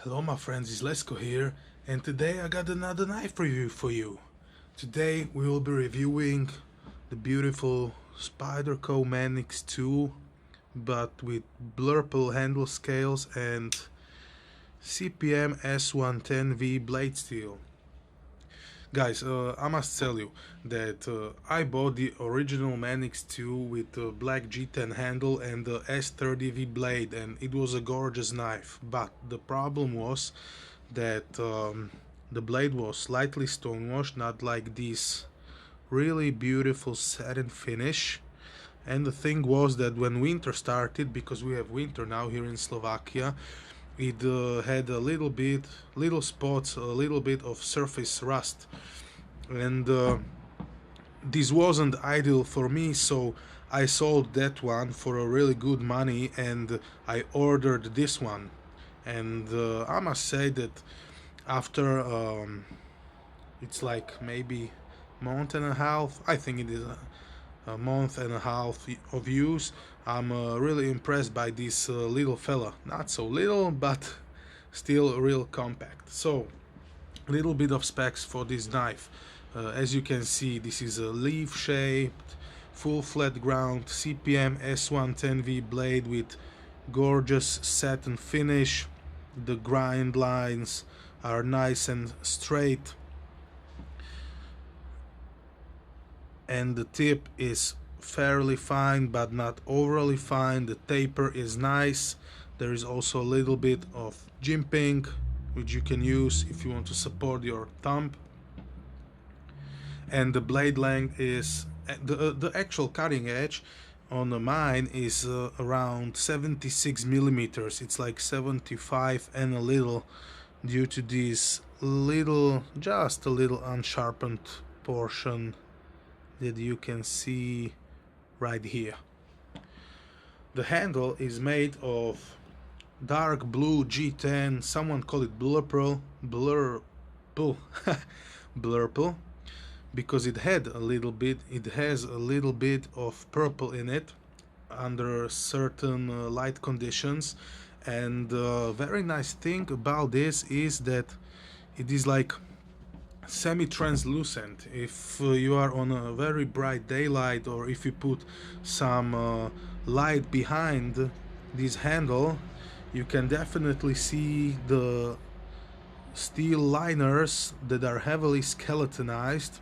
Hello my friends, it's Lesko here, and today I got another knife review for you. Today we will be reviewing the beautiful Spyderco Manix 2, but with blurple handle scales and CPM s110v blade steel. Guys, I must tell you that I bought the original Manix 2 with the black G10 handle and the S30V blade, and it was a gorgeous knife. But the problem was that the blade was slightly stonewashed, not like this really beautiful satin finish. And the thing was that when winter started, because we have winter now here in Slovakia, it had a little spots, a little bit of surface rust, and this wasn't ideal for me, so I sold that one for a really good money and I ordered this one. And I must say that after it's like maybe month and a half, I think it is a month and a half of use, I'm really impressed by this little fella. Not so little, but still real compact. So, little bit of specs for this knife. As you can see, this is a leaf-shaped, full flat ground CPM S110V blade with gorgeous satin finish. The grind lines are nice and straight, and the tip is fairly fine but not overly fine. The taper is nice. There is also a little bit of jimping which you can use if you want to support your thumb, and the blade length is the actual cutting edge on mine is around 76 millimeters. It's like 75 and a little, due to this just a little unsharpened portion that you can see right here. The handle is made of dark blue G10, someone call it blurple, blurple, because it has a little bit of purple in it under certain light conditions. And very nice thing about this is that it is like semi-translucent. If you are on a very bright daylight, or if you put some light behind this handle, you can definitely see the steel liners that are heavily skeletonized.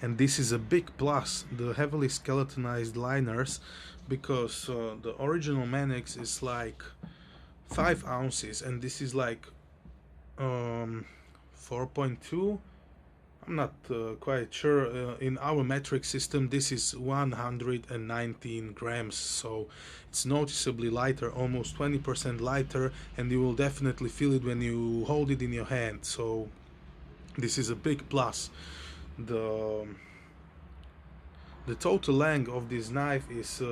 And this is a big plus, the heavily skeletonized liners, because the original Manix is like 5 ounces and this is like 4.2. I'm not quite sure. In our metric system this is 119 grams, so it's noticeably lighter, almost 20% lighter, and you will definitely feel it when you hold it in your hand. So this is a big plus. The total length of this knife is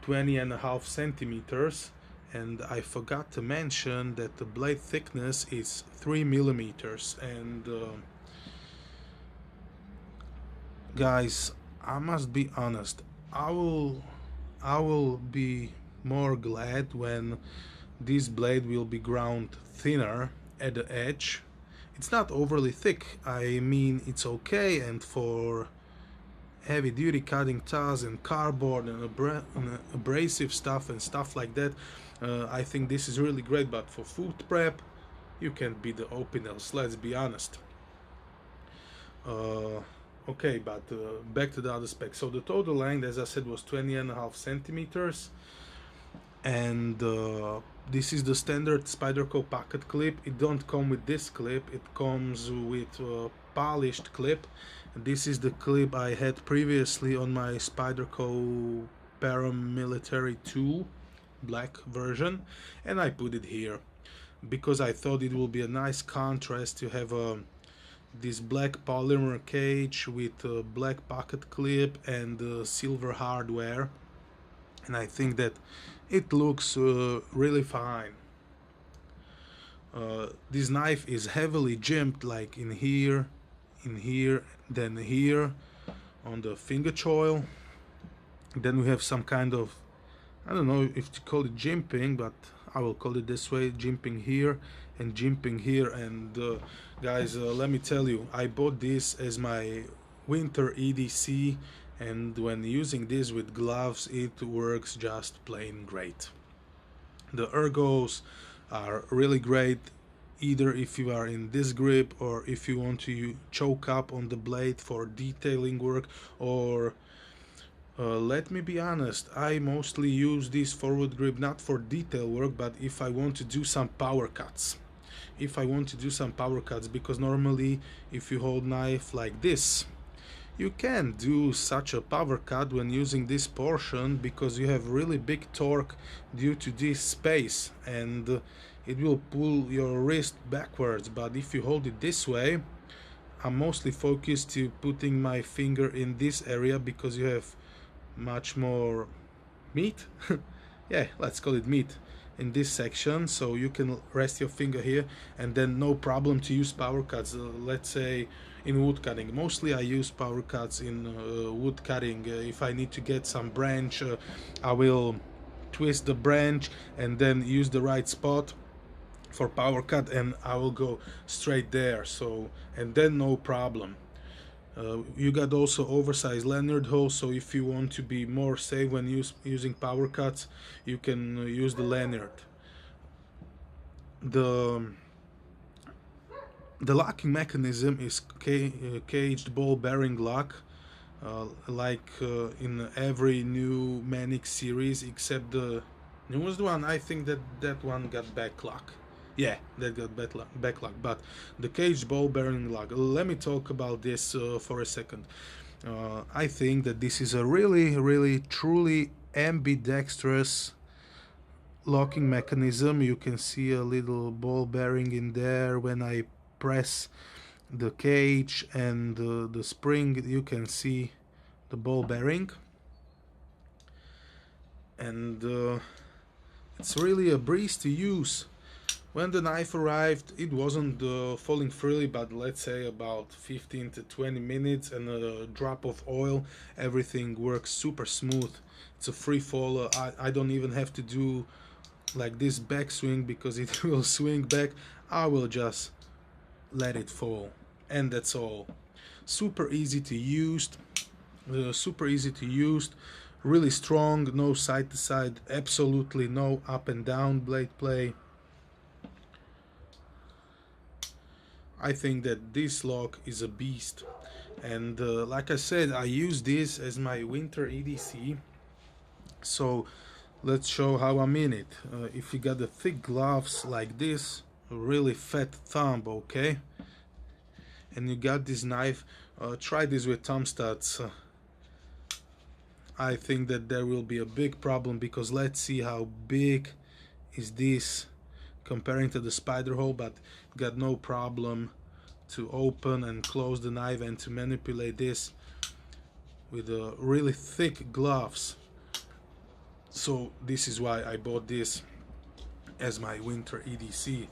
20.5 centimeters, and I forgot to mention that the blade thickness is 3 millimeters. And guys, I must be honest, I will be more glad when this blade will be ground thinner at the edge. It's not overly thick, I mean it's okay, and for heavy duty cutting tools and cardboard and abrasive stuff and stuff like that, I think this is really great. But for food prep you can't beat the Opinels, let's be honest. Okay, but back to the other specs. So the total length, as I said, was 20.5 centimeters, and this is the standard Spyderco pocket clip. It don't come with this clip, it comes with a polished clip. This is the clip I had previously on my Spyderco Paramilitary 2 black version, and I put it here because I thought it will be a nice contrast to have this black polymer cage with a black pocket clip and silver hardware, and I think that it looks really fine. This knife is heavily jimped, like in here, then here on the finger choil. Then we have some kind of, I don't know if to call it jimping, but I will call it this way, jimping here and jimping here. And guys, let me tell you, I bought this as my winter EDC, and when using this with gloves it works just plain great. The ergos are really great, either if you are in this grip or if you want to choke up on the blade for detailing work, or let me be honest, I mostly use this forward grip not for detail work, but if I want to do some power cuts. Because normally if you hold knife like this, you can do such a power cut when using this portion, because you have really big torque due to this space, and it will pull your wrist backwards. But if you hold it this way, I'm mostly focused to putting my finger in this area because you have much more meat yeah, let's call it meat in this section, so you can rest your finger here, and then no problem to use power cuts. Let's say in wood cutting, mostly I use power cuts in wood cutting. If I need to get some branch, I will twist the branch and then use the right spot for power cut, and I will go straight there, so, and then no problem. You got also oversized lanyard holes, so if you want to be more safe when using power cuts, you can use the lanyard. The locking mechanism is caged ball bearing lock, like in every new Manix series, except the newest one. I think that one got back lock. Yeah, that got back lock, but the caged ball bearing lock, let me talk about this for a second. I think that this is a really truly ambidextrous locking mechanism. You can see a little ball bearing in there. When I press the cage and the spring, you can see the ball bearing, and it's really a breeze to use. When the knife arrived, it wasn't falling freely, but let's say about 15 to 20 minutes and a drop of oil, everything works super smooth. It's a free fall. I don't even have to do like this back swing because it will swing back. I will just let it fall, and that's all. Super easy to use, really strong, no side to side, absolutely no up and down blade play. I think that this lock is a beast, and like I said, I use this as my winter EDC, so let's show how I'm in it. If you got the thick gloves like this, a really fat thumb, okay, and you got this knife, try this with thumb studs. I think that there will be a big problem, because let's see how big is this comparing to the spider hole, but got no problem to open and close the knife and to manipulate this with really thick gloves. So this is why I bought this as my winter EDC.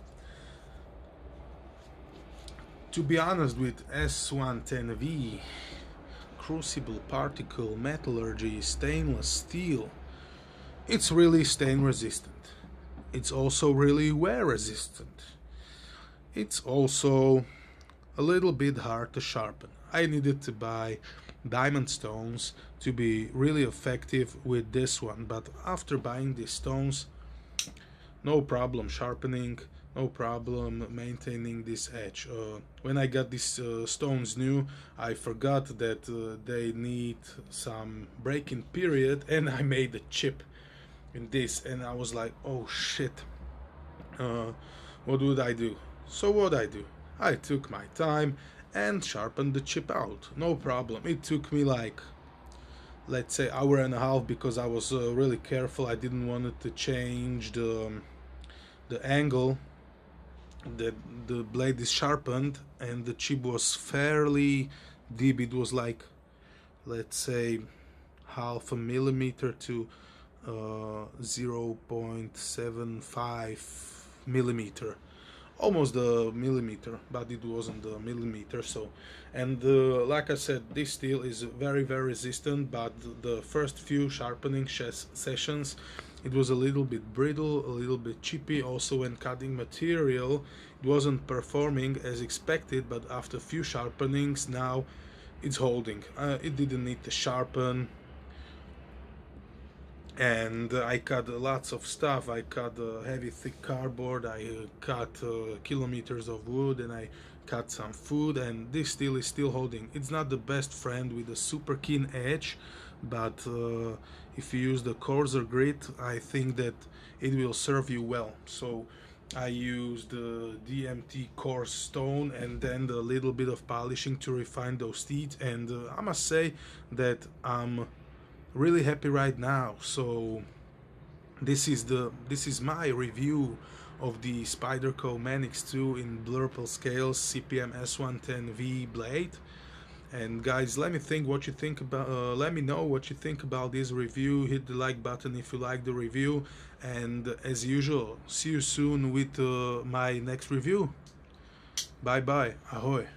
To be honest, with s110v, crucible particle metallurgy stainless steel, it's really stain resistant. It's also really wear resistant. It's also a little bit hard to sharpen. I needed to buy diamond stones to be really effective with this one, but after buying these stones, no problem sharpening, no problem maintaining this edge. When I got these stones new, I forgot that they need some break-in period, and I made a chip in this, and I was like, oh shit, what would I do? So what I do, I took my time and sharpened the chip out, no problem. It took me like, let's say, hour and a half, because I was really careful. I didn't want it to change the angle that the blade is sharpened, and the chip was fairly deep. It was like, let's say, half a millimeter to 0.75 millimeter, almost a millimeter, but it wasn't a millimeter. So, and like I said, this steel is very resistant, but the first few sharpening sessions it was a little bit brittle, a little bit chippy. Also when cutting material, it wasn't performing as expected, but after a few sharpenings now it's holding. It didn't need to sharpen, and I cut lots of stuff. I cut heavy thick cardboard, I cut kilometers of wood, and I cut some food, and this steel is still holding. It's not the best friend with a super keen edge, but if you use the coarser grit, I think that it will serve you well. So I used the DMT coarse stone and then the little bit of polishing to refine those teeth, and I must say that I'm really happy right now. So this is my review of the Spyderco Manix 2 in Blurple scales CPM s110v blade. And guys, let me know what you think about this review. Hit the like button if you like the review, and as usual, see you soon with my next review. Bye bye, ahoy.